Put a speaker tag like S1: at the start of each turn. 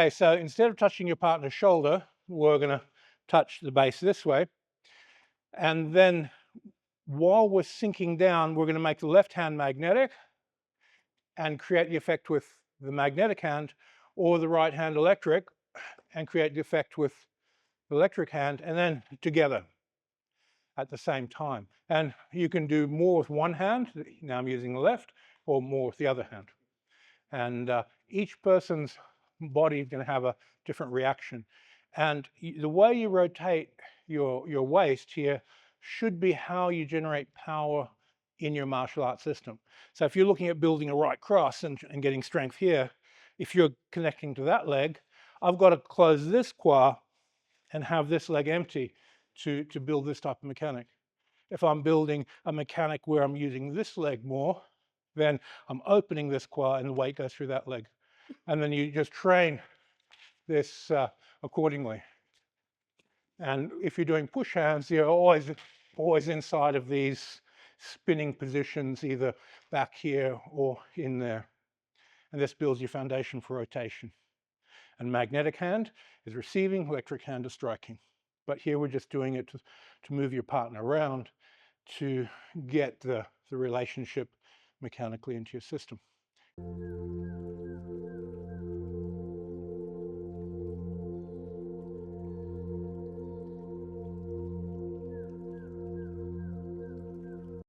S1: Okay, so instead of touching your partner's shoulder, we're going to touch the base this way. And then while we're sinking down, we're going to make the left hand magnetic and create the effect with the magnetic hand, or the right hand electric and create the effect with the electric hand, and then together at the same time. And you can do more with one hand, now I'm using the left, or more with the other hand. And each person's body is going to have a different reaction. And the way you rotate your waist here should be how you generate power in your martial arts system. So if you're looking at building a right cross and getting strength here, if you're connecting to that leg, I've got to close this qua and have this leg empty to build this type of mechanic. If I'm building a mechanic where I'm using this leg more, then I'm opening this qua and the weight goes through that leg. And then you just train this accordingly. And if you're doing push hands, you're always inside of these spinning positions, either back here or in there. And this builds your foundation for rotation. And magnetic hand is receiving, electric hand is striking. But here we're just doing it to move your partner around to get the relationship mechanically into your system.